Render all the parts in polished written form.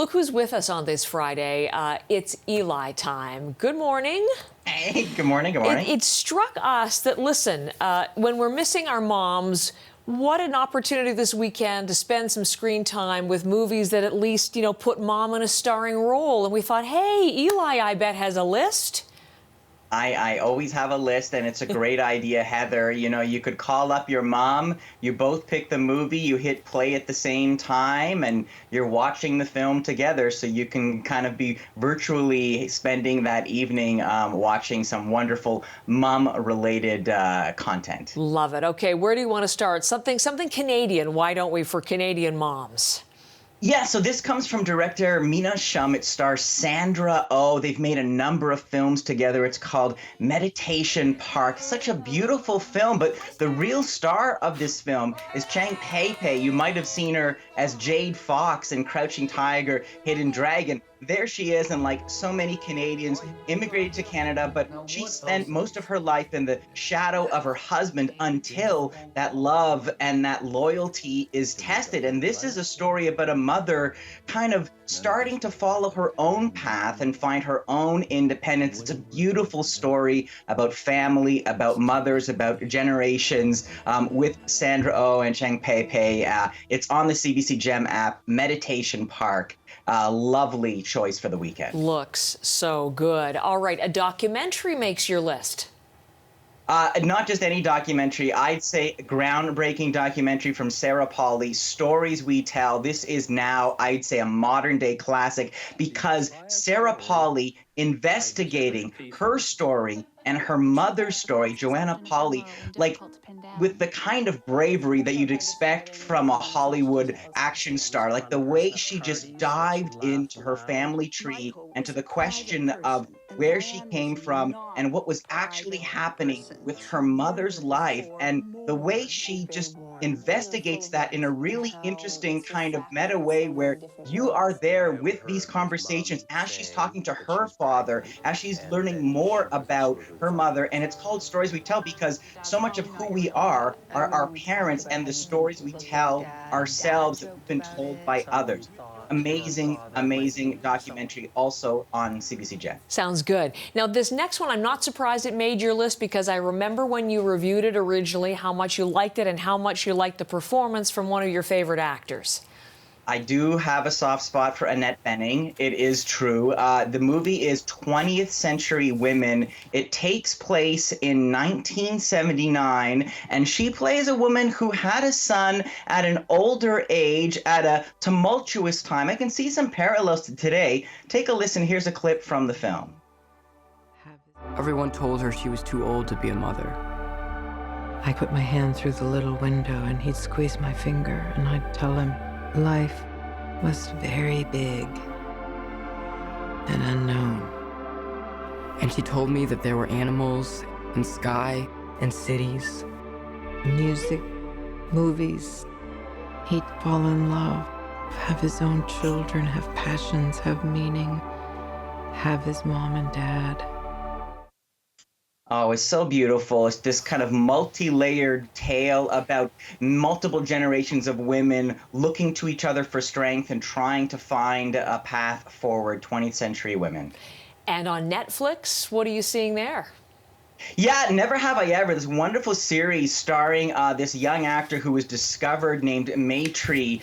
Look who's with us on this Friday. It's Eli time. Good morning. Hey, good morning, good morning. It struck us that, listen, when we're missing our moms, what an opportunity this weekend to spend some screen time with movies that at least, put mom in a starring role. And we thought, hey, Eli, I bet, has a list. I always have a list, and it's a great idea, Heather. You could call up your mom, you both pick the movie, you hit play at the same time, and you're watching the film together, so you can kind of be virtually spending that evening watching some wonderful mom-related content. Love it. Okay, where do you want to start? Something Canadian, why don't we, for Canadian moms? Yeah, so this comes from director Mina Shum. It stars Sandra Oh. They've made a number of films together. It's called Meditation Park. Such a beautiful film, but the real star of this film is Chang Pei. You might have seen her as Jade Fox in Crouching Tiger, Hidden Dragon. There she is, and like so many Canadians, immigrated to Canada, but she spent most of her life in the shadow of her husband until that love and that loyalty is tested. And this is a story about a mother kind of starting to follow her own path and find her own independence. It's a beautiful story about family, about mothers, about generations, with Sandra Oh and Chang Pei. It's on the CBC Gem app, Meditation Park. Lovely choice for the weekend. Looks so good. All right, a documentary makes your list. Not just any documentary, I'd say a groundbreaking documentary from Sarah Polley, Stories We Tell. This is now, I'd say, a modern day classic because Sarah Polley investigating her story and her mother's story, Joanna Polley, like with the kind of bravery that you'd expect from a Hollywood action star, like the way she just dived into her family tree and to the question of where she came from and what was actually happening with her mother's life, and the way she just investigates that in a really interesting kind of meta way where you are there with these conversations as she's talking to her father, as she's learning more about her mother. And it's called Stories We Tell because so much of who we are our parents and the stories we tell ourselves that we've been told by others. Amazing documentary, also on CBC Gem. Sounds good. Now, this next one, I'm not surprised it made your list because I remember when you reviewed it originally, how much you liked it and how much you liked the performance from one of your favorite actors. I do have a soft spot for Annette Bening. It is true. The movie is 20th Century Women. It takes place in 1979, and she plays a woman who had a son at an older age at a tumultuous time. I can see some parallels to today. Take a listen. Here's a clip from the film. Everyone told her she was too old to be a mother. I put my hand through the little window, and he'd squeeze my finger, and I'd tell him, life was very big and unknown. And she told me that there were animals and sky and cities, music, movies. He'd fall in love, have his own children, have passions, have meaning, have his mom and dad. Oh, it's so beautiful. It's this kind of multi-layered tale about multiple generations of women looking to each other for strength and trying to find a path forward, 20th Century Women. And on Netflix, what are you seeing there? Yeah, Never Have I Ever, this wonderful series starring this young actor who was discovered named Maytree.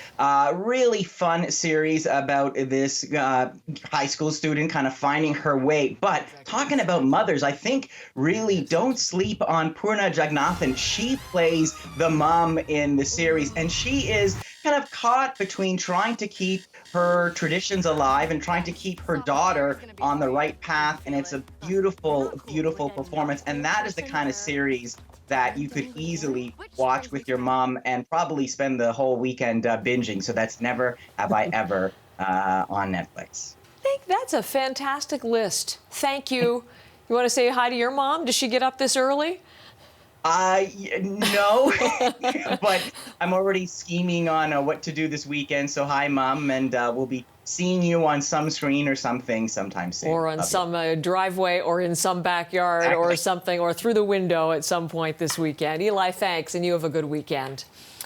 Really fun series about this high school student kind of finding her way. But talking about mothers, I think really don't sleep on Poorna Jagannathan. She plays the mom in the series, and she is kind of caught between trying to keep her traditions alive and trying to keep her daughter on the right path. And it's a beautiful performance. And that is the kind of series that you could easily watch with your mom and probably spend the whole weekend binging. So that's Never Have I Ever on Netflix. I think that's a fantastic list. Thank you. You want to say hi to your mom? Does she get up this early? No, but I'm already scheming on what to do this weekend. So hi, Mom, and we'll be seeing you on some screen or something sometime soon. Or on some driveway or in some backyard or something, or through the window at some point this weekend. Eli, thanks, and you have a good weekend.